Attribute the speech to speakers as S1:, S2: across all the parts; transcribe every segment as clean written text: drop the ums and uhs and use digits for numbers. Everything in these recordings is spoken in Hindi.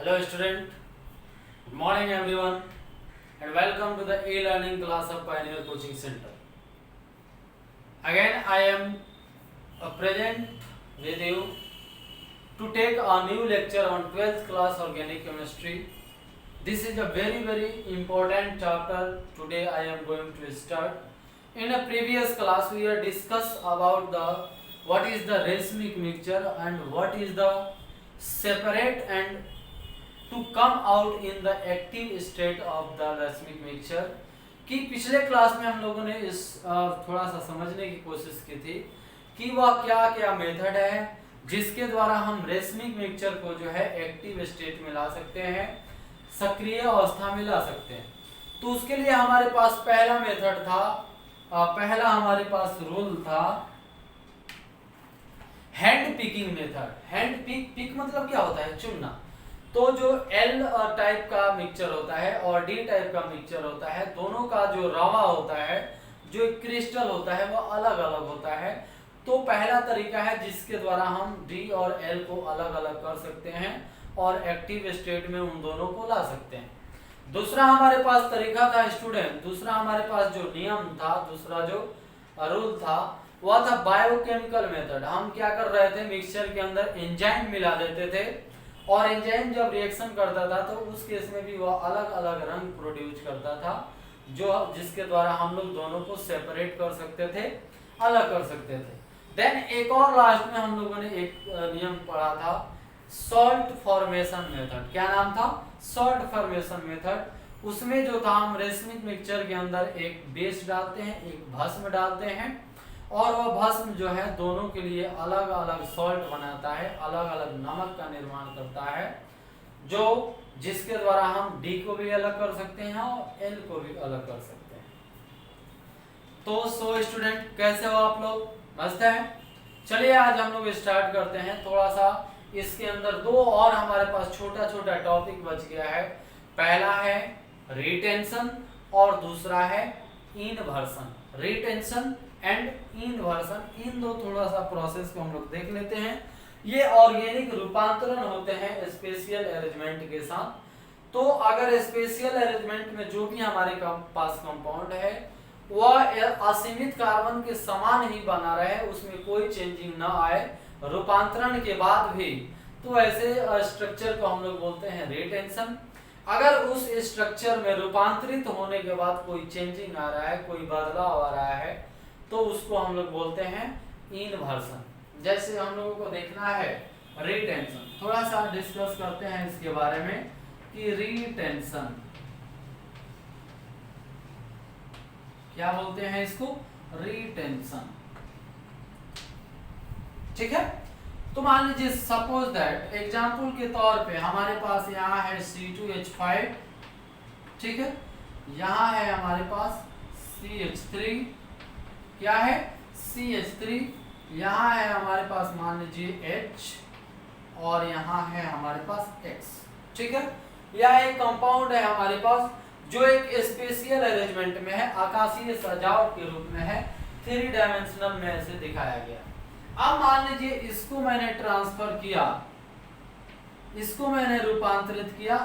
S1: Hello student, good morning everyone and welcome to the e-learning class of Pioneer Coaching Center. Again I am present with you to take a new lecture on 12th class organic chemistry. This is a very important chapter today I am going to start. In a previous class we have discussed about what is the racemic mixture and what is the separate and to come out in the active state of the racemic mixture कि पिछले क्लास में हम लोगों ने इस थोड़ा सा समझने की कोशिश की थी कि वह क्या क्या मेथड है जिसके द्वारा हम रेसमिक मिक्सचर को जो है एक्टिव स्टेट में ला सकते हैं, सक्रिय अवस्था में ला सकते हैं। तो उसके लिए हमारे पास पहला मेथड था, पहला हमारे पास रूल था hand picking method. Hand pick मतलब क्या होता है? चुनना। तो जो एल टाइप का मिक्सचर होता है और डी टाइप का मिक्सचर होता है, दोनों का जो रवा होता है, जो क्रिस्टल होता है, वो अलग अलग होता है। तो पहला तरीका है जिसके द्वारा हम डी और एल को अलग अलग कर सकते हैं और एक्टिव स्टेट में उन दोनों को ला सकते हैं। दूसरा हमारे पास तरीका था स्टूडेंट, दूसरा हमारे पास जो नियम था, दूसरा जो रूल था वह था बायोकेमिकल मेथड। हम क्या कर रहे थे, मिक्सचर के अंदर एंजाइम मिला देते थे और एंजाइम जब रिएक्शन करता था तो उस केस में भी वह अलग अलग रंग प्रोड्यूस करता था, जो जिसके द्वारा हम लोग दोनों को सेपरेट कर सकते थे, अलग कर सकते थे। देन एक और लास्ट में हम लोगों ने एक नियम पढ़ा था सॉल्ट फॉर्मेशन मेथड। क्या नाम था? Salt formation method. उसमें जो था हम रेसमिक मिक्सचर के अंदर एक बेस डालते हैं, एक भस्म डालते हैं और वह भस्म जो है दोनों के लिए अलग अलग सॉल्ट बनाता है, अलग अलग नमक का निर्माण करता है, जो जिसके द्वारा हम डी को भी अलग कर सकते हैं और एल को भी अलग कर सकते हैं। तो सो स्टूडेंट कैसे हो आप लोग? मस्त है। चलिए आज हम लोग स्टार्ट करते हैं। थोड़ा सा इसके अंदर दो और हमारे पास छोटा छोटा टॉपिक बच गया है। पहला है रिटेंशन और दूसरा है इनवर्सन। रिटेंशन एंड इनवर्सन, इन दो थोड़ा सा प्रोसेस को हम लोग देख लेते हैं। ये ऑर्गेनिक रूपांतरण होते हैं स्पेशियल अरेंजमेंट के साथ। तो अगर स्पेशियल अरेंजमेंट में जो भी हमारे पास कंपाउंड है वह असीमित कार्बन के समान ही बना रहे, उसमें कोई चेंजिंग ना आए रूपांतरण के बाद भी, तो ऐसे स्ट्रक्चर को हम लोग बोलते हैं रिटेंशन। अगर उस स्ट्रक्चर में रूपांतरित होने के बाद कोई चेंजिंग आ रहा है, कोई बदलाव आ रहा है, तो उसको हम लोग बोलते हैं इनवर्सन। जैसे हम लोगों को देखना है रिटेंशन, थोड़ा सा डिस्कस करते हैं इसके बारे में कि रिटेंशन क्या बोलते हैं इसको? रिटेंशन। ठीक है। तो मान लीजिए सपोज दैट एग्जांपल के तौर पे हमारे पास यहाँ है C2H5, ठीक है, यहाँ है हमारे पास CH3, क्या है? CH3, यहाँ है हमारे पास मान लीजिए H और यहाँ है हमारे पास X, ठीक है। यह एक कंपाउंड है हमारे पास जो एक स्पेशियल अरेंजमेंट में है, आकाशीय सजावट के रूप में है, 3 डायमेंशनल में ऐसे दिखाया गया। अब मान लीजिए इसको मैंने ट्रांसफर किया, इसको मैंने रूपांतरित किया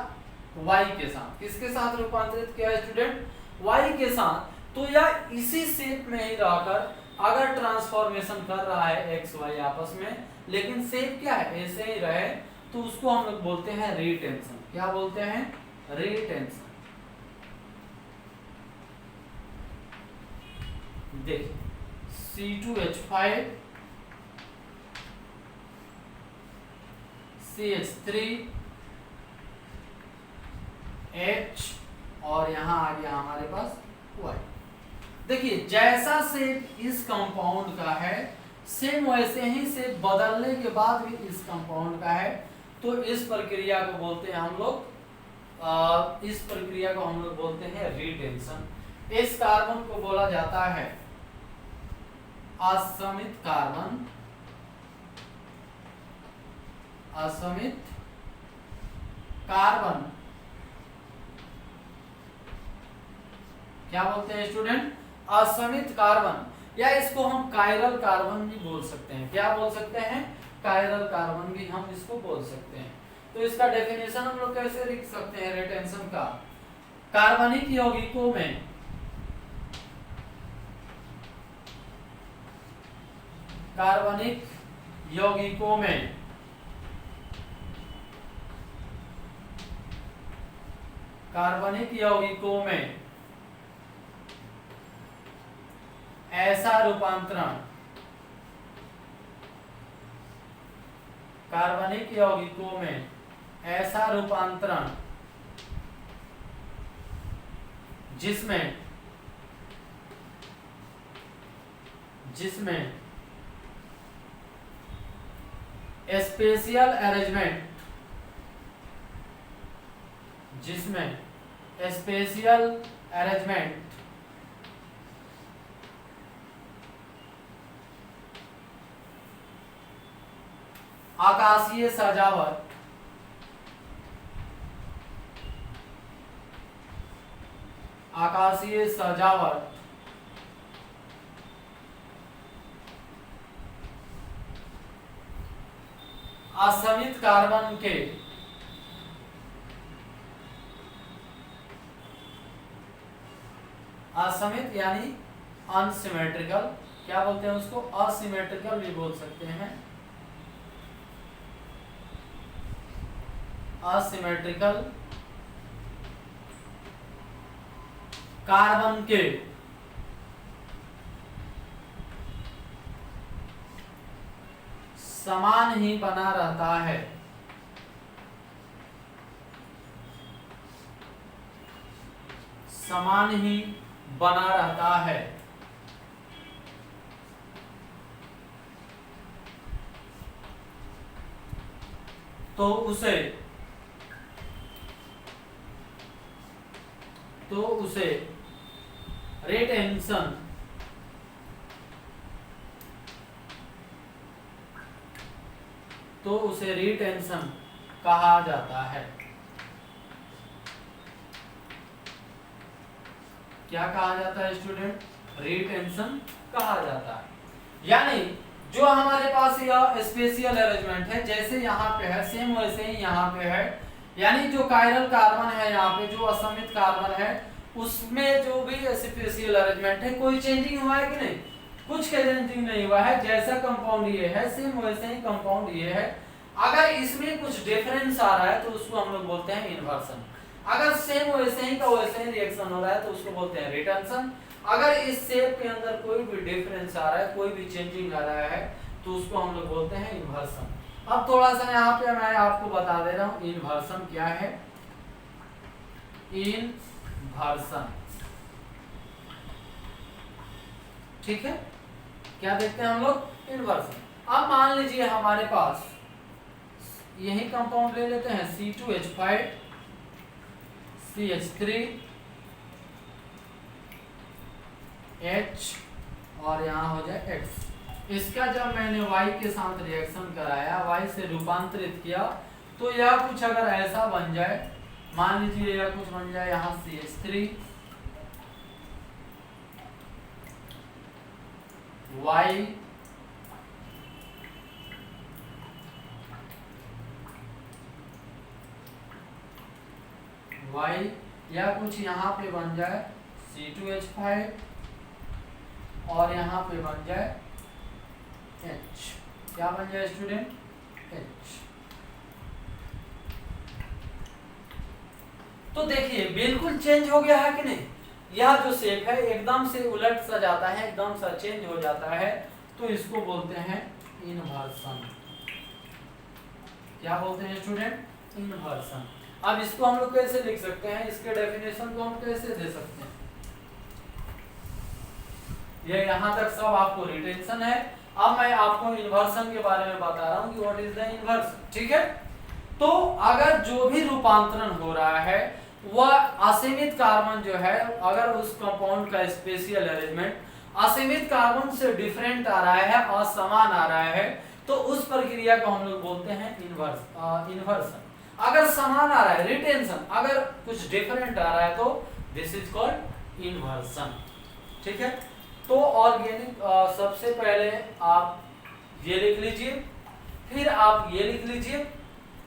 S1: Y के साथ। किसके साथ रूपांतरित किया स्टूडेंट? Y के साथ। तो यह इसी शेप में ही रहकर अगर ट्रांसफॉर्मेशन कर रहा है एक्स वाई आपस में, लेकिन शेप क्या है? ऐसे ही रहे, तो उसको हम लोग बोलते हैं रिटेंशन। क्या बोलते हैं? रिटेंशन। देखिए C2H5 CH3 H और यहाँ आ गया हमारे पास Y। देखिए जैसा शेप इस कंपाउंड का है सेम वैसे ही शेप बदलने के बाद भी इस कंपाउंड का है। तो इस प्रक्रिया को बोलते हैं हम लोग बोलते हैं रिटेंशन। इस कार्बन को बोला जाता है असमित कार्बन, असमित कार्बन। क्या बोलते हैं स्टूडेंट? असमित कार्बन, या इसको हम कायरल कार्बन भी बोल सकते हैं। क्या बोल सकते हैं? कायरल कार्बन भी हम इसको बोल सकते हैं। तो इसका डेफिनेशन हम लोग कैसे लिख सकते हैं रिटेंशन का? कार्बनिक यौगिकों में कार्बनिक यौगिकों में कार्बनिक यौगिकों में ऐसा रूपांतरण कार्बनिक यौगिकों में ऐसा रूपांतरण जिसमें स्पेशियल अरेंजमेंट आकाशीय सजावट असमित कार्बन के असमित यानी अनसिमेट्रिकल, क्या बोलते हैं उसको? असिमेट्रिकल भी बोल सकते हैं। असिमेट्रिकल कार्बन के समान ही बना रहता है। समान ही बना रहता है। तो उसे रिटेंशन कहा जाता है। क्या कहा जाता है स्टूडेंट? रिटेंशन कहा जाता है। यानी जो हमारे पास यह स्पेशियल अरेंजमेंट है, जैसे यहाँ पे है सेम वैसे ही यहाँ पे है। यानी जो कायरल कार्बन है यहाँ पे, जो असमित कार्बन है, उसमें जो भी स्पेशियल अरेंजमेंट है, कोई चेंजिंग हुआ है कि नहीं? कुछ चेंजिंग नहीं हुआ है। जैसा कंपाउंड ये है सेम वैसे ही कंपाउंड ये है। अगर इसमें कुछ डिफरेंस आ रहा है तो उसको हम लोग बोलते हैं इन्वर्सन। अगर सेम वैसे ही का वैसे ही रिएक्शन हो रहा है तो उसको बोलते हैं रिटेंशन। अगर इस शेप के अंदर कोई भी डिफरेंस आ रहा है, कोई भी चेंजिंग आ रहा है, तो उसको हम लोग बोलते हैं इन्वर्सन। अब थोड़ा सा यहाँ पे मैं आपको बता दे रहा हूँ इन्वर्सन क्या है। इन्वर्सन, ठीक है, क्या देखते हैं हम लोग? इन्वर्सन। अब मान लीजिए हमारे पास यही कंपाउंड ले लेते हैं C2H5 CH3 H और यहाँ हो जाए X। इसका जब मैंने Y के साथ रिएक्शन कराया, Y से रूपांतरित किया, तो यह कुछ अगर ऐसा बन जाए, मान लीजिए यह कुछ बन जाए यहाँ CH3 Y या कुछ यहाँ पे बन जाए C2H5 और यहाँ पे बन जाए H। क्या बन जाए स्टूडेंट? H। तो देखिए बिल्कुल चेंज हो गया है कि नहीं? यह जो शेप है एकदम से उलट सा जाता है, एकदम सा चेंज हो जाता है, तो इसको बोलते हैं इन्वर्सन। क्या बोलते हैं स्टूडेंट? इन्वर्सन। अब इसको हम लोग कैसे लिख सकते हैं? इसके डेफिनेशन को हम कैसे दे सकते हैं? ये यहाँ तक सब आपको रिटेंशन है। अब मैं आपको इन्वर्सन के बारे में बता रहा हूँ कि व्हाट इज द इन्वर्सन, ठीक है? तो अगर जो भी रूपांतरण हो रहा है वह असीमित कार्बन जो है, अगर उस कंपाउंड का स्पेशियल अरेंजमेंट असीमित कार्बन से डिफरेंट आ रहा है, असमान आ रहा है, तो उस प्रक्रिया को हम लोग बोलते हैं इन्वर्सन। अगर समान आ रहा है रिटेंशन, अगर कुछ डिफरेंट आ रहा है तो दिस इज कॉल्ड इन्वर्सन, ठीक है? तो ऑर्गेनिक सबसे पहले आप ये लिख लीजिए, फिर आप ये लिख लीजिए,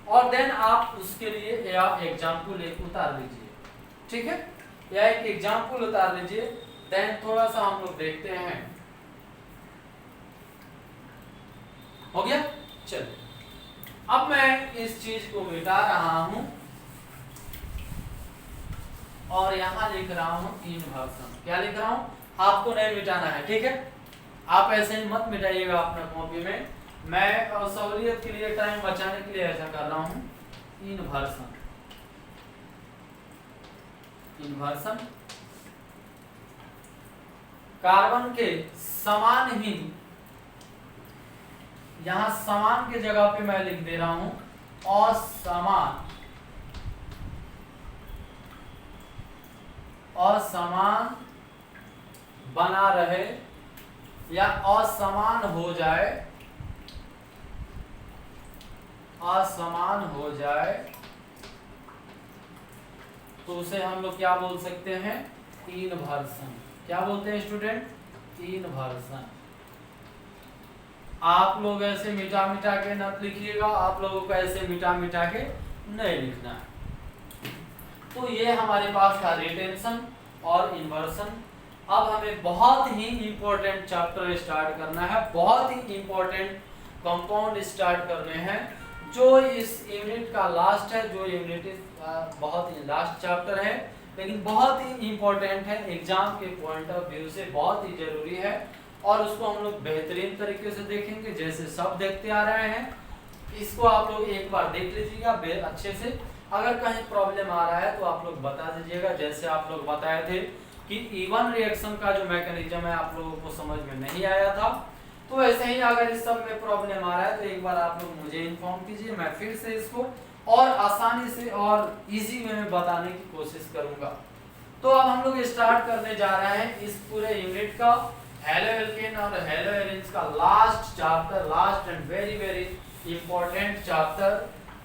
S1: और देन आप उसके लिए या एग्जाम्पल एक उतार लीजिए, ठीक है, या एक एग्जाम्पल उतार लीजिए। देन थोड़ा सा हम लोग देखते हैं, हो गया। चलिए अब मैं इस चीज को मिटा रहा हूं और यहां लिख रहा हूं इनवर्सन। क्या लिख रहा हूं? आपको नहीं मिटाना है, ठीक है, आप ऐसे ही मत मिटाइएगा अपना कॉपी में। मैं सहूलियत के लिए, टाइम बचाने के लिए ऐसा कर रहा हूं। इनवर्सन, इनवर्सन कार्बन के समान ही, यहां समान के जगह पे मैं लिख दे रहा हूं असमान, असमान बना रहे या असमान हो जाए, असमान हो जाए, तो उसे हम लोग क्या बोल सकते हैं? इनवर्सन। क्या बोलते हैं स्टूडेंट? इनवर्सन। आप लोग ऐसे मिटा मिटा के न लिखिएगा, आप लोगों को ऐसे मिटा मिटा के नहीं लिखना है। तो ये हमारे पास था रिटेंशन और इन्वर्सन। अब हमें बहुत ही इंपॉर्टेंट चैप्टर स्टार्ट करना है, बहुत ही इंपॉर्टेंट कंपाउंड स्टार्ट करने हैं, जो इस यूनिट का लास्ट है, जो यूनिट बहुत ही लास्ट चैप्टर है, लेकिन बहुत ही इंपॉर्टेंट है, एग्जाम के पॉइंट ऑफ व्यू से बहुत ही जरूरी है, और उसको हम लोग बेहतरीन तरीके से देखेंगे जैसे सब देखते आ रहे हैं। इसको आप लोग एक बार देख लीजिएगा अच्छे से। अगर कहीं प्रॉब्लम आ रहा है तो आप लोग बता दीजिएगा, जैसे आप लोग बताए थे कि इवन रिएक्शन का जो मैकेनिज्म है आप लोगों को समझ में नहीं आया था, तो ऐसे ही अगर इस सब में प्रॉब्लम आ रहा है तो एक बार आप लोग मुझे इन्फॉर्म कीजिए, मैं फिर से इसको और आसानी से और इजी वे में बताने की कोशिश करूंगा। तो अब हम लोग स्टार्ट करने जा रहे हैं इस पूरे यूनिट का हेलो एल्केन और हेलो एरिन्स का last chapter, last and very very important chapter,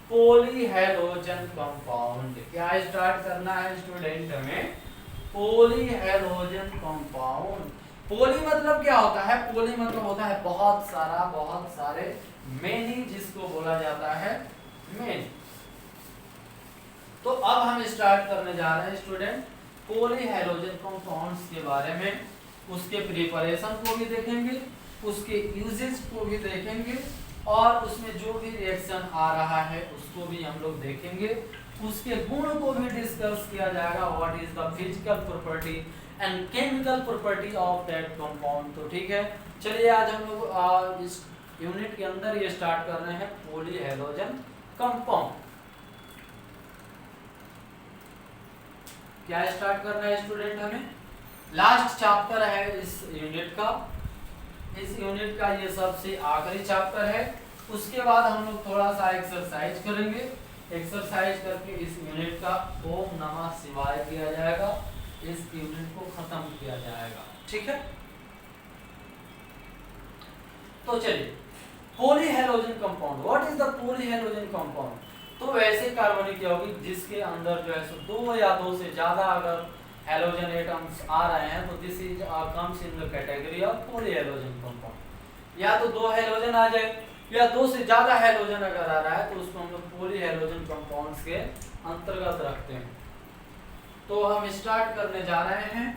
S1: polyhalogen compound. क्या स्टार्ट करना है स्टूडेंट हमें? Polyhalogen compound. पॉली मतलब क्या होता है? पॉली मतलब होता है बहुत सारा, बहुत सारे, मेनी जिसको बोला जाता है मेनी। तो अब हम स्टार्ट करने जा रहे हैं स्टूडेंट पॉलीहेलोजन कंपाउंड्स के बारे में, उसके प्रिपरेशन को भी देखेंगे, उसके यूजेस को भी देखेंगे, और उसमें जो भी रिएक्शन आ रहा है उसको भी हम लोग देखेंगे, उसके गुण को भी डिस्कस किया जाएगा, what is the physical property and chemical property of that compound. तो ठीक है, चलिए आज हम लोग इस यूनिट के अंदर ये स्टार्ट कर रहे हैं पॉलीहेलोजन कंपाउंड। क्या स्टार्ट करना है स्टूडेंट हमें? लास्ट चैप्टर है इस यूनिट का, इस यूनिट का ये सबसे आखिरी चैप्टर है। उसके बाद हम लोग थोड़ा सा एक्सरसाइज करेंगे, एक्सरसाइज करके इस यूनिट का ओम नमः शिवाय किया जाएगा, इस यूनिट को खत्म किया जाएगा, ठीक है। तो चलिए polyhalogen compound, what is the polyhalogen compound? तो वैसे कार्बनिक यौगिक जिसके अंदर जो है सो दो या दो से ज्यादा अगर हेलोजन एटम्स आ रहे हैं तो this is comes in the category of polyhalogen compound. या तो दो हेलोजन आ जाए या दो से ज्यादा हेलोजन अगर आ रहा है तो उसको हम लोग पॉलीहेलोजन कंपाउंड्स के अंतर्गत रखते हैं। तो हम स्टार्ट करने जा रहे हैं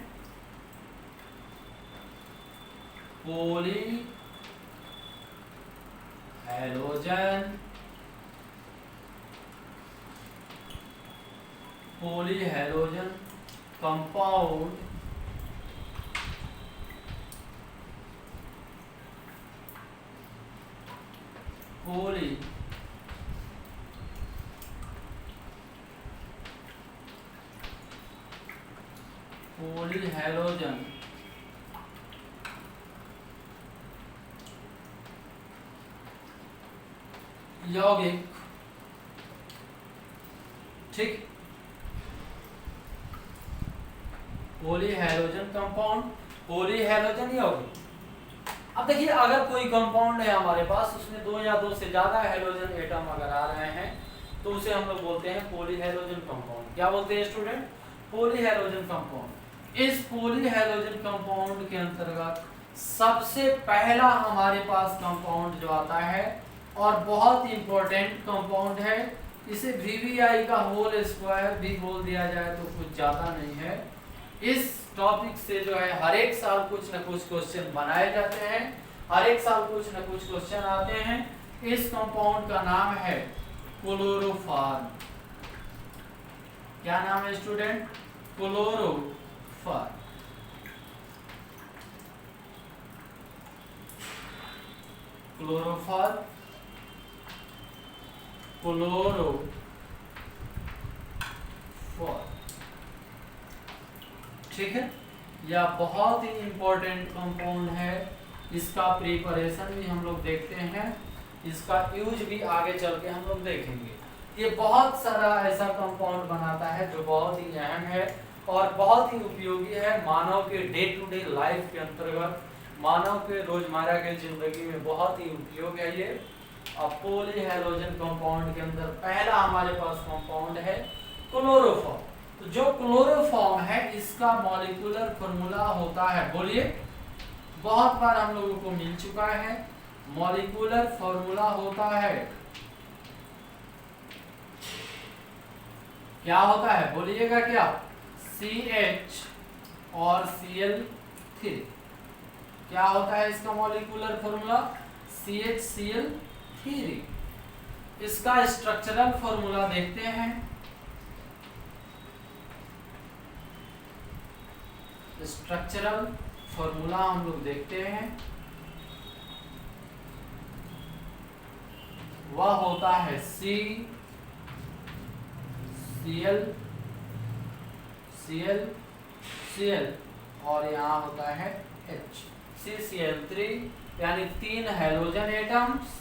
S1: पॉलीहेलोजन पॉलीहेलोजन कंपाउंड पॉलीहेलोजन यौगिक, ठीक, पॉलीहेलोजन कंपाउंड, पॉलीहेलोजन यौगिक। अब देखिए अगर कोई कंपाउंड है हमारे पास, उसमें दो या दो से ज्यादा हेलोजन एटम अगर आ रहे हैं तो उसे हम लोग बोलते हैं पॉलीहेलोजन कंपाउंड। क्या बोलते हैं स्टूडेंट? Polyhalogen compound. इस पॉलीहेलोजन कंपाउंड के अंतर्गत सबसे पहला हमारे पास कंपाउंड जो आता है और बहुत ही इंपॉर्टेंट कंपाउंड है। इसे VVI का होल स्क्वायर भी बोल दिया जाए तो कुछ ज्यादा नहीं है। इस टॉपिक से जो है हर एक साल कुछ न कुछ क्वेश्चन बनाए जाते हैं, हर एक साल कुछ न कुछ क्वेश्चन आते हैं। इस कंपाउंड का नाम है क्लोरोफॉर्म। क्या नाम है स्टूडेंट? क्लोरोफॉर्म। क्लोरोफॉर्म, क्लोरोफॉर्म, ठीक है। यह बहुत ही इंपॉर्टेंट कंपाउंड है। इसका प्रिपरेशन भी हम लोग देखते हैं, इसका यूज भी आगे चल के हम लोग देखेंगे। ये बहुत सारा ऐसा कंपाउंड बनाता है जो बहुत ही अहम है और बहुत ही उपयोगी है मानव के डे टू डे लाइफ के अंतर्गत, मानव के रोजमर्रा के जिंदगी में बहुत ही उपयोग है ये। अब पॉलीहेलोजन कंपाउंड के अंदर पहला हमारे पास कंपाउंड है क्लोरोफॉर्म। तो जो क्लोरोफॉर्म है इसका मॉलिक्यूलर फॉर्मूला होता है, बोलिए, बहुत बार हम लोगों को मिल चुका है। मॉलिक्यूलर फॉर्मूला होता है, क्या होता है बोलिएगा? क्या? CH और Cl3। क्या होता है इसका मॉलिक्यूलर फॉर्मूला? CHCl3। इसका स्ट्रक्चरल फॉर्मूला देखते हैं। स्ट्रक्चरल फॉर्मूला हम लोग देखते हैं, वह होता है Cl और यहाँ होता है H, CCl3, यानी 3 हैलोजन एटम्स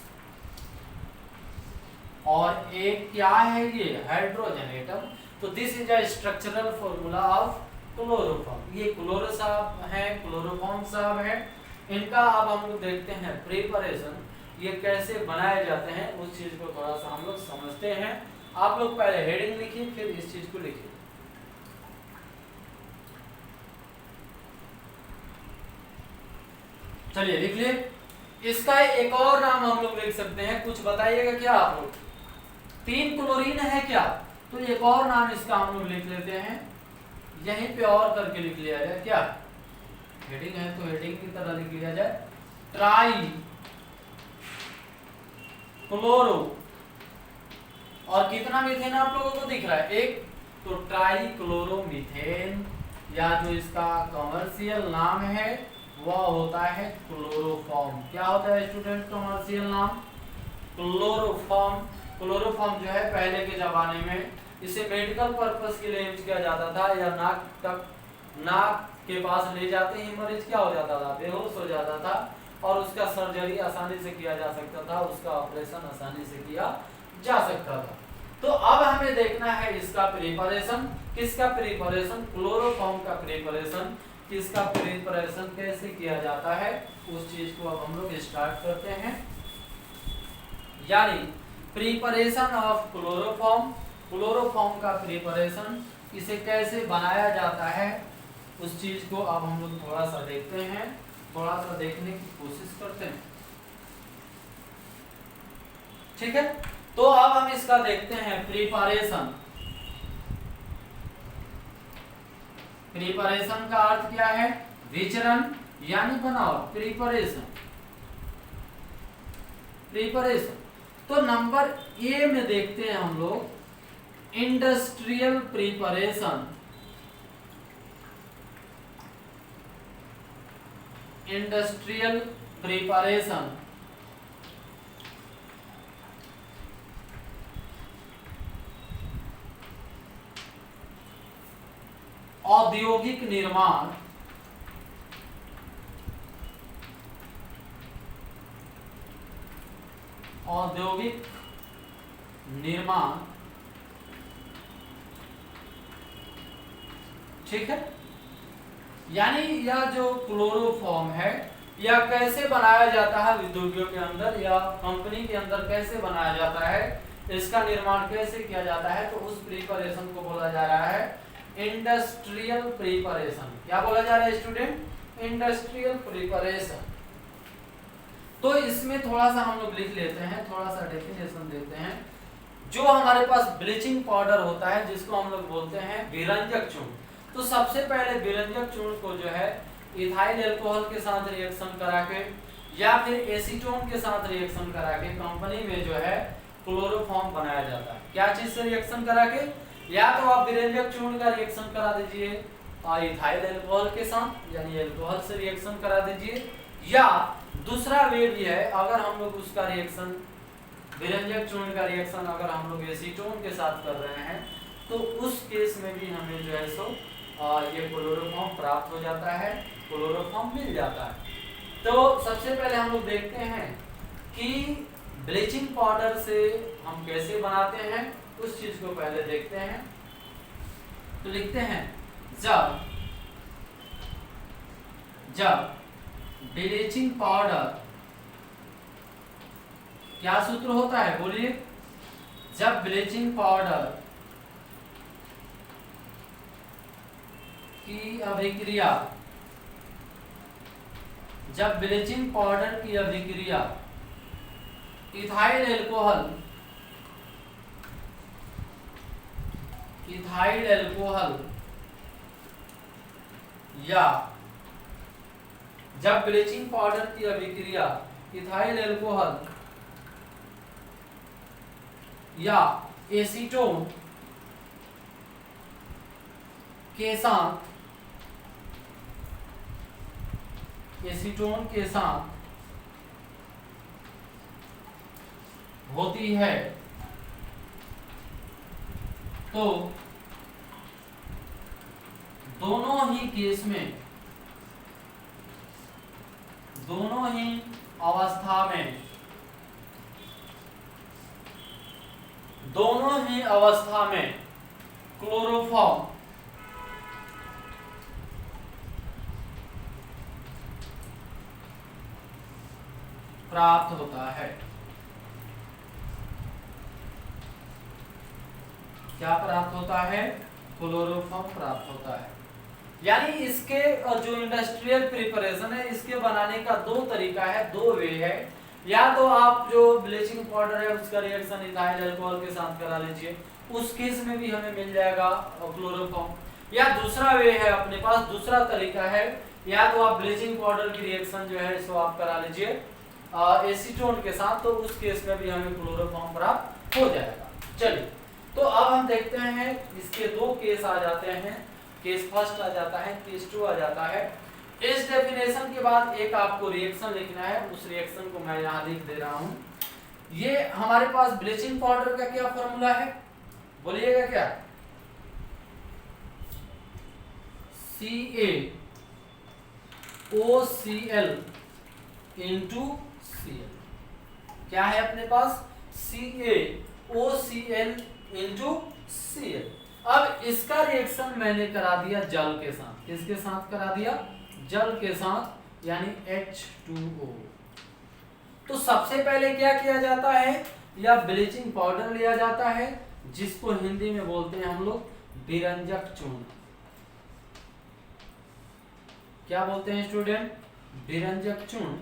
S1: और एक क्या है ये? Hydrogen atom. तो this is a structural formula of chloroform. ये क्लोरो साहब है, क्लोरोफॉर्म साहब है। इनका अब हम लोग देखते हैं प्रिपरेशन, ये कैसे बनाए जाते हैं उस चीज को थोड़ा सा हम लोग समझते हैं। आप लोग पहले हेडिंग लिखिए, फिर इस चीज को लिखिए। चलिए लिख लिए। इसका एक और नाम हम लोग लिख सकते हैं, कुछ बताइएगा क्या आप लोग? 3 क्लोरीन है क्या? तो एक और नाम इसका हम लोग लिख लेते हैं, यहीं पे और करके लिख लिया जाए। क्या हेडिंग है तो हेडिंग की तरह लिख लिया जाए, ट्राई क्लोरो। और कितना मीथेन आप लोगों को दिख रहा है? एक। तो ट्राई क्लोरोमीथेन, या जो इसका कमर्शियल नाम है वह होता है क्लोरोफॉर्म। क्या होता है स्टूडेंट कमर्शियल नाम? क्लोरोफॉर्म। क्लोरोफॉर्म जो है पहले के जमाने में इसे मेडिकल पर्पस के लिए यूज किया जाता था, या नाक के पास ले जाते ही मरीज क्या हो जाता था? बेहोश हो जाता था, और उसका सर्जरी आसानी से किया जा सकता था, उसका ऑपरेशन आसानी से किया जा सकता था। तो अब हमें देखना है इसका प्रिपरेशन। किसका प्रिपरेशन? क्लोरोफॉर्म का प्रिपरेशन। किसका प्रिपरेशन कैसे किया जाता है उस चीज को अब हम लोग स्टार्ट करते हैं। यानी प्रिपरेशन ऑफ क्लोरोफॉर्म, क्लोरोफॉर्म का प्रिपरेशन, इसे कैसे बनाया जाता है उस चीज को अब हम लोग थोड़ा सा देखते हैं, थोड़ा सा देखने की कोशिश करते हैं, ठीक है। तो अब हम इसका देखते हैं प्रिपरेशन। प्रिपरेशन का अर्थ क्या है? विचरण यानी बनावट। Preparation, preparation. तो नंबर ए में देखते हैं हम लोग इंडस्ट्रियल प्रिपरेशन। इंडस्ट्रियल प्रिपरेशन, औद्योगिक निर्माण, औद्योगिक निर्माण, ठीक है। यानी यह जो क्लोरोफॉर्म है यह कैसे बनाया जाता है उद्योगों के अंदर या कंपनी के अंदर कैसे बनाया जाता है, इसका निर्माण कैसे किया जाता है, तो उस प्रिपरेशन को बोला जा रहा है इंडस्ट्रियल प्रिपरेशन। क्या बोला जा रहा है स्टूडेंट? Industrial preparation. तो इसमें थोड़ा सा हम लोग लिख लेते हैं, थोड़ा सा डेफिनेशन देते हैं। जो हमारे पास ब्लीचिंग पाउडर होता है जिसको हम लोग बोलते हैं विरंजक चूर्ण, तो सबसे पहले विरंजक चूर्ण को जो है इथाइल अल्कोहल के साथ रिएक्शन करा के या फिर एसीटोन के साथ रिएक्शन करा के कंपनी में जो है क्लोरोफॉर्म बनाया जाता है। क्या चीज से रिएक्शन करा के? या तो आप विरंजक चूर्ण का रिएक्शन करा दीजिए इथाइल अल्कोहल के साथ, यानी अल्कोहल से रिएक्शन करा दीजिए, या दूसरा वे भी है अगर हम लोग उसका रिएक्शन विरंजक चूर्ण का रिएक्शन अगर हम लोग एसीटोन के साथ कर रहे हैं तो उस केस में भी हमें जो है सो ये क्लोरोफॉर्म प्राप्त हो जाता है, क्लोरोफॉर्म मिल जाता है। तो सबसे पहले हम लोग देखते हैं कि ब्लीचिंग पाउडर से हम कैसे बनाते हैं, उस चीज को पहले देखते हैं। तो लिखते हैं जब ब्लीचिंग पाउडर, क्या सूत्र होता है बोलिए? जब ब्लीचिंग पाउडर की अभिक्रिया, जब ब्लीचिंग पाउडर की अभिक्रिया इथाइल अल्कोहल या जब ब्लीचिंग पाउडर की अभिक्रिया इथाइल अल्कोहल या एसीटोन के साथ होती है तो दोनों ही केस में, दोनों ही अवस्था में क्लोरोफॉर्म प्राप्त होता है। क्या प्राप्त होता है? क्लोरोफॉर्म प्राप्त होता है। यानी इसके जो इंडस्ट्रियल प्रिपरेशन है, इसके बनाने का दो तरीका है, दो वे है। या तो आप जो ब्लीचिंग पाउडर है उसका रिएक्शन इथाइल अल्कोहल के साथ करा लीजिए, उस केस में भी हमें मिल जाएगा क्लोरोफॉर्म। या दूसरा वे है अपने पास, दूसरा तरीका है, या तो आप ब्लीचिंग पाउडर की रिएक्शन जो है इसको आप करा लीजिए एसीटोन के साथ, तो उस केस में भी हमें क्लोरोफॉर्म प्राप्त हो जाएगा। चलिए, तो अब हम देखते हैं इसके दो केस आ जाते हैं। केस फर्स्ट आ जाता है, केस टू आ जाता है। इस डेफिनेशन के बाद एक आपको रिएक्शन लिखना है, उस रिएक्शन को मैं यहाँ लिख दे रहा हूँ। ये हमारे पास ब्लीचिंग पाउडर का क्या फॉर्मूला है बोलिएगा? क्या? CaOCl into Cl। क्या है अपने पास? CaOCl into Cl। अब इसका रिएक्शन मैंने करा दिया जल के साथ। किसके साथ करा दिया? जल के साथ, यानी H2O। तो सबसे पहले क्या किया जाता है? या ब्लीचिंग पाउडर लिया जाता है जिसको हिंदी में बोलते हैं हम लोग विरंजक चूर्ण। क्या बोलते हैं स्टूडेंट? विरंजक चूर्ण।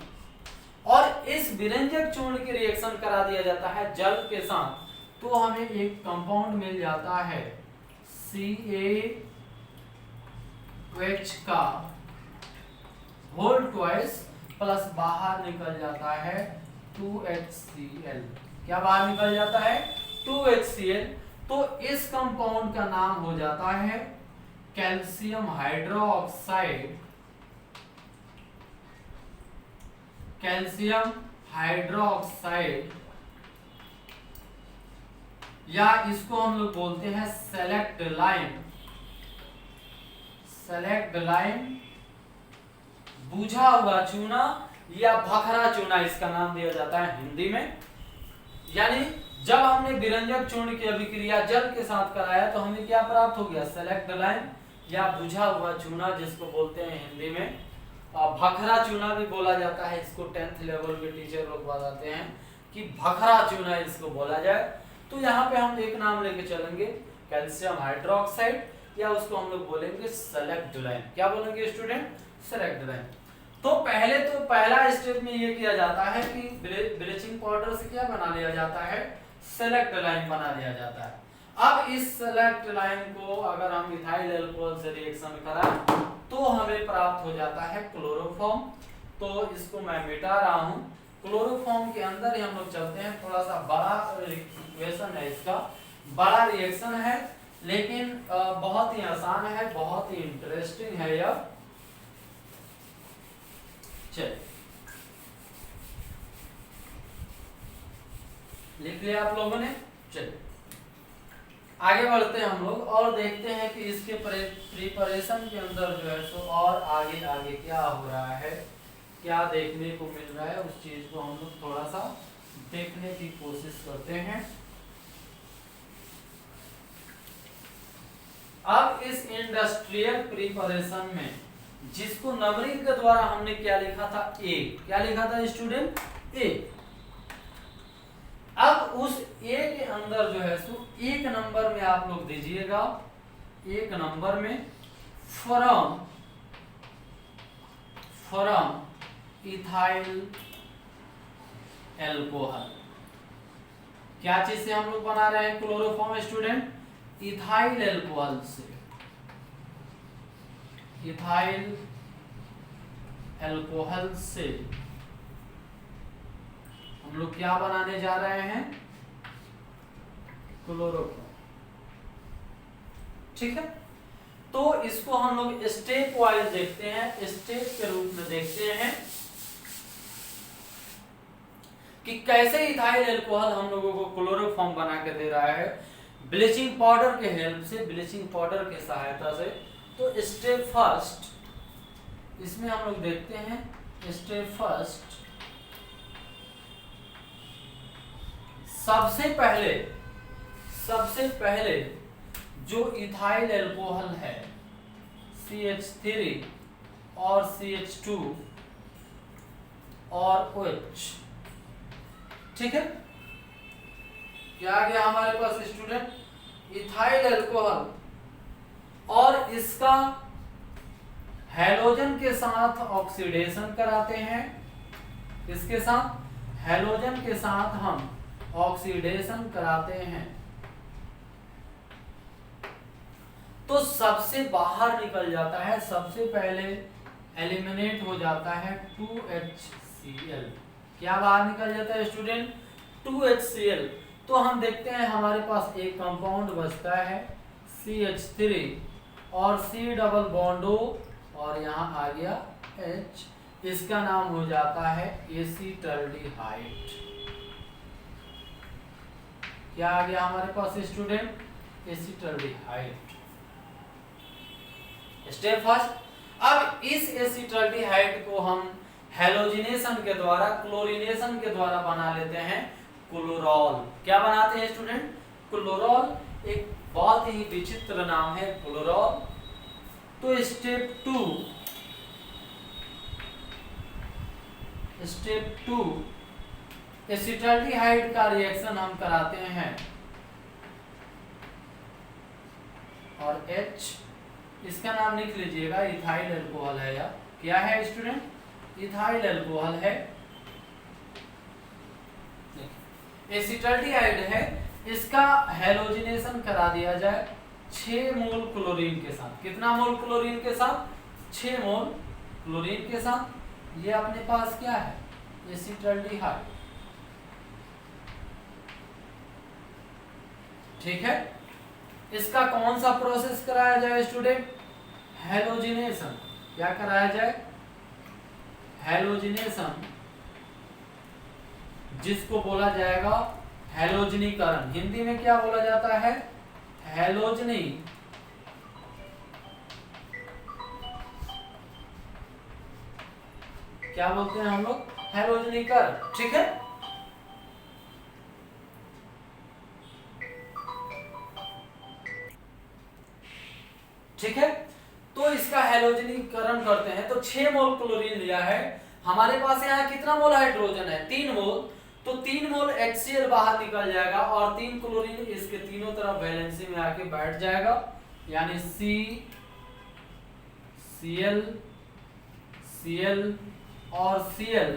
S1: और इस विरंजक चूर्ण की रिएक्शन करा दिया जाता है जल के साथ, तो हमें एक कंपाउंड मिल जाता है CaOH का होल ट्वाइस प्लस बाहर निकल जाता है 2HCl। क्या बाहर निकल जाता है? 2HCl। तो इस कंपाउंड का नाम हो जाता है कैल्शियम हाइड्रोक्साइड। कैल्शियम हाइड्रोक्साइड, या इसको हम लोग बोलते हैं सेलेक्ट लाइम। सेलेक्ट लाइम, बुझा हुआ चूना या भखरा चूना इसका नाम दिया जाता है हिंदी में। यानी जब हमने विरंजक चूर्ण की अभिक्रिया जल के साथ कराया तो हमें क्या प्राप्त हो गया? सेलेक्ट लाइम या बुझा हुआ चूना, जिसको बोलते हैं हिंदी में भखरा चूना भी बोला जाता है। इसको 10th लेवल के टीचर लोग बताते हैं कि भखरा चूना इसको बोला जाए। तो यहाँ पे हम एक नाम लेके चलेंगे कैल्शियम हाइड्रोक्साइड, या उसको हम लोग बोलेंगे सेलेक्ट लाइम। क्या बोलेंगे स्टूडेंट? Select lime. तो पहला स्टेप में ये किया जाता है कि ब्लीचिंग पाउडर से क्या बना लिया जाता है, सेलेक्ट लाइन बना लिया जाता है। अब इस सेलेक्ट लाइन को अगर हम इथाइल अल्कोहल से रिएक्शन कराएं तो हमें प्राप्त हो जाता है क्लोरोफॉर्म। तो इसको मैं मिटा रहा हूं। क्लोरोफॉर्म के अंदर ही हम लोग चलते हैं। थोड़ा सा बड़ा इक्वेशन है, इसका बड़ा रिएक्शन है, लेकिन बहुत ही आसान है, बहुत ही इंटरेस्टिंग है यह। चलिए लिख लिया आप लोगों ने। चलिए आगे बढ़ते हैं हम लोग और देखते हैं कि इसके प्रिपरेशन के अंदर जो है सो और आगे आगे क्या हो रहा है, क्या देखने को मिल रहा है, उस चीज को हम लोग थोड़ा सा देखने की कोशिश करते हैं। अब इस इंडस्ट्रियल प्रिपरेशन में जिसको नंबरिंग के द्वारा हमने क्या लिखा था, ए, क्या लिखा था स्टूडेंट, ए। अब उस ए के अंदर जो है सो एक नंबर में आप लोग दीजिएगा, एक नंबर में फ्रॉम इथाइल एल्कोहल। क्या चीज से हम लोग बना रहे हैं क्लोरोफॉर्म स्टूडेंट, इथाइल एल्कोहल से। इथाइल एल्कोहल से हम लोग क्या बनाने जा रहे हैं, क्लोरोफॉर्म। ठीक है, तो इसको हम लोग स्टेप वाइज देखते हैं, स्टेप के रूप में देखते हैं कि कैसे इथाइल एल्कोहल हम लोगों को क्लोरोफॉर्म बना के दे रहा है ब्लीचिंग पाउडर के हेल्प से, ब्लीचिंग पाउडर की सहायता से। तो स्टेप फर्स्ट इसमें हम लोग देखते हैं, स्टेप फर्स्ट सबसे पहले जो इथाइल एल्कोहल है CH3 और CH2 और OH, ठीक है, क्या आ गया हमारे पास स्टूडेंट, इथाइल एल्कोहल, और इसका हैलोजन के साथ ऑक्सीडेशन कराते हैं। इसके साथ हैलोजन के साथ हम ऑक्सीडेशन कराते हैं तो सबसे बाहर निकल जाता है, सबसे पहले एलिमिनेट हो जाता है 2HCl। क्या बाहर निकल जाता है स्टूडेंट, 2HCl। तो हम देखते हैं हमारे पास एक कंपाउंड बचता है CH3 और C डबल बॉन्ड O और यहाँ आ गया H, इसका नाम हो जाता है एसीटल्डिहाइड। क्या आ गया हमारे पास स्टूडेंट, एसीटल्डिहाइड। Step first. अब इस एसीटल्डिहाइड को हम हैलोजिनेशन के द्वारा, क्लोरीनेशन के द्वारा बना लेते हैं क्लोरॉल। क्या बनाते हैं स्टूडेंट, क्लोरॉल। एक बहुत ही विचित्र नाम है क्लोरॉल। तो स्टेप टू एसीटल्डिहाइड का रिएक्शन हम कराते हैं और H, इसका नाम लिख लीजिएगा, इथाइल एल्कोहल है। या क्या है स्टूडेंट, इथाइल एल्कोहल है, एसीटल्डिहाइड है। इसका हैलोजिनेशन करा दिया जाए 6 मोल क्लोरीन के साथ। कितना मोल क्लोरीन के साथ, 6 मोल क्लोरीन के साथ। ये अपने पास क्या है, एसीटल्डिहाइड। ठीक है, इसका कौन सा प्रोसेस कराया जाए स्टूडेंट, हैलोजिनेशन। क्या कराया जाए, हैलोजिनेशन, जिसको बोला जाएगा हैलोजनीकरण। हिंदी में क्या बोला जाता है, हैलोजनी। क्या बोलते हैं हम लोग, हैलोजनीकरण। ठीक है, ठीक है। तो इसका हैलोजनीकरण करते हैं। तो 6 मोल क्लोरीन लिया है, हमारे पास यहाँ कितना मोल हाइड्रोजन है, 3 मोल। तो 3 मोल HCl बाहर निकल जाएगा और 3 क्लोरीन इसके तीनों तरफ वैलेंसी में आके बैठ जाएगा, यानी CCl Cl और Cl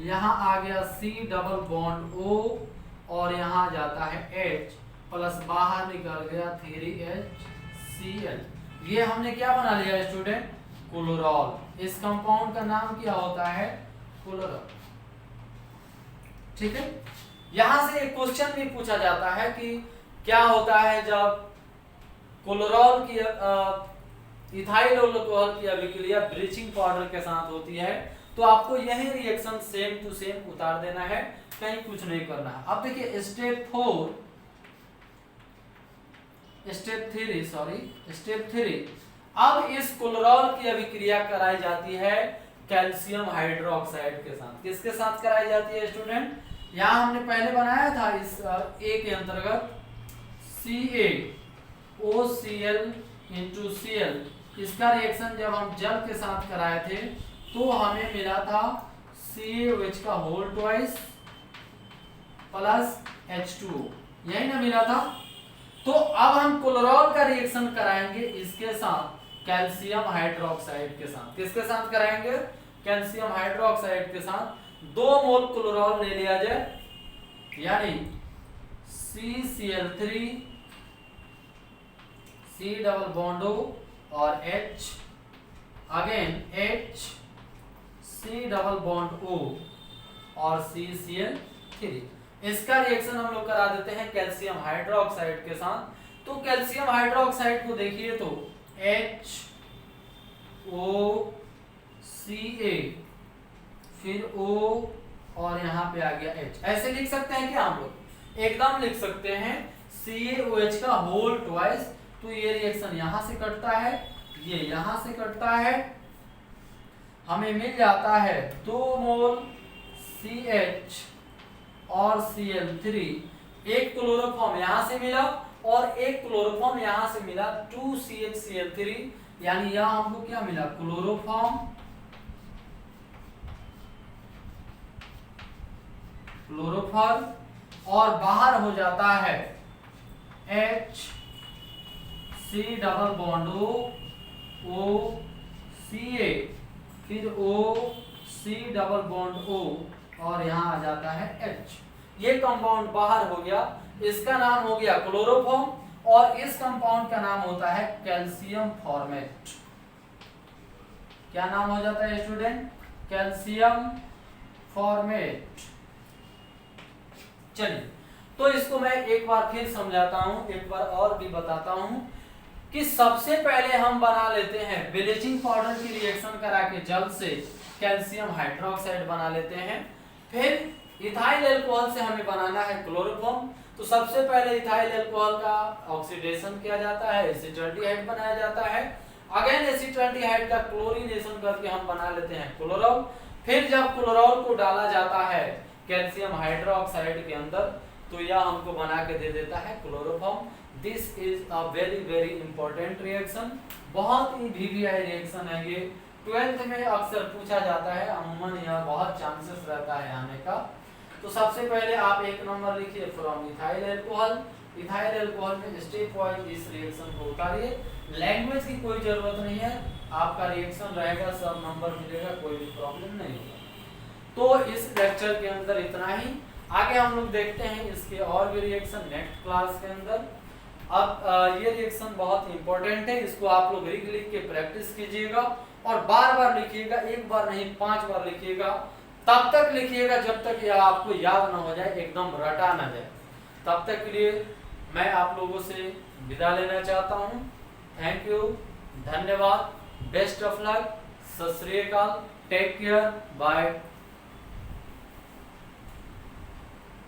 S1: यहाँ आ गया C डबल बॉन्ड O और यहाँ जाता है H प्लस बाहर निकल गया 3HCl। ये हमने क्या बना लिया स्टूडेंट? क्लोरॉल। इस कंपाउंड का नाम क्या होता है? क्लोरॉल। ठीक है। यहां से एक क्वेश्चन भी पूछा जाता है कि क्या होता है जब क्लोरॉल की इथाइल अल्कोहल की अभिक्रिया ब्लीचिंग पाउडर के साथ होती है, तो आपको यही रिएक्शन सेम टू सेम उतार देना है, कहीं कुछ नहीं करना है। अब देखिए स्टेप 3 अब इस क्लोरॉल की अभिक्रिया कराई जाती है कैल्शियम हाइड्रोक्साइड के साथ। किसके साथ कराई जाती है स्टूडेंट? यहां हमने पहले बनाया था इस ए के अंतर्गत CaOCl into Cl। इसका रिएक्शन जब हम जल के साथ कराए थे तो हमें मिला था CaOH का होल ट्वाइस प्लस H2O, यही ना मिला था। तो अब हम क्लोरॉल का रिएक्शन कराएंगे इसके साथ कैल्शियम हाइड्रोक्साइड के साथ। किसके साथ कराएंगे? कैल्शियम हाइड्रोक्साइड के साथ। 2 मोल क्लोरॉल ले लिया जाए, यानी CCl3 C double bond O और H again H C double bond O और CCl3। इसका रिएक्शन हम लोग करा देते हैं कैल्शियम हाइड्रोक्साइड के साथ। तो कैल्शियम हाइड्रोक्साइड को देखिए तो HOCa फिर O और यहाँ पे आ गया H। ऐसे लिख सकते हैं क्या हम लोग? एकदम लिख सकते हैं CaOH का होल ट्वाइस। तो ये रिएक्शन यहाँ से कटता है, ये यहाँ से कटता है, हमें मिल जाता है 2 मोल CH और Cl3। एक क्लोरोफॉर्म यहाँ से मिला और एक क्लोरोफॉर्म यहाँ से मिला 2CHCl3, यानी यहाँ हमको क्या मिला? क्लोरोफॉर्म और बाहर हो जाता है H C double bond O Ca फिर O C double bond O और यहाँ आ जाता है H। ये कंपाउंड बाहर हो गया, इसका नाम हो गया क्लोरोफॉर्म और इस कंपाउंड का नाम होता है कैल्शियम फॉर्मेट। क्या नाम हो जाता है स्टूडेंट? Calcium formate. चलिए, तो इसको मैं एक बार फिर समझाता हूं, एक बार और भी बताता हूं कि सबसे पहले हम बना लेते हैं ब्लीचिंग पाउडर की रिएक्शन करा के जल से कैल्शियम हाइड्रोक्साइड बना लेते हैं। फिर इथाइल अल्कोहल से हमें बनाना है क्लोरोफॉर्म। तो सबसे पहले इथाइल अल्कोहल का ऑक्सीडेशन किया जाता है, एसिटाल्डिहाइड बनाया जाता है। अगेन एसिटाल्डिहाइड का क्लोरीनेशन करके हम बना लेते हैं क्लोरॉल। फिर जब क्लोरॉल को डाला जाता है कैल्शियम हाइड्रोक्साइड के अंदर, तो यह हमको बना के दे देता है chloroform. This is a very very important reaction, बहुत ही वीवीआई रिएक्शन है ये। 12th में अक्सर पूछा जाता है, अमूमन यह बहुत चांसेस रहता है आने का। तो सबसे पहले आप एक नंबर लिखिए from ethyl alcohol. Ethyl alcohol में स्टेप वाइज इस रिएक्शन को उतारिए। लैंग्वेज की कोई जरूरत नहीं है, आपका रिएक्शन रहेगा, सब नंबर मिलेगा, कोई भी प्रॉब्लम नहीं होगा। तो इस लेक्चर के अंदर इतना ही। आगे हम लोग देखते हैं इसके और भी रिएक्शन नेक्स्ट क्लास के अंदर। अब ये रिएक्शन बहुत इंपॉर्टेंट है, इसको आप लोग लिख के प्रैक्टिस कीजिएगा और बार बार लिखिएगा, एक बार नहीं 5 बार लिखिएगा। तब तक लिखिएगा जब तक यह आपको याद ना हो जाए, एकदम रटा ना जाए। तब तक के लिए मैं आप लोगों से विदा लेना चाहता हूँ। थैंक यू, धन्यवाद, बेस्ट ऑफ लक, सत श्री अकाल, टेक केयर, बाय।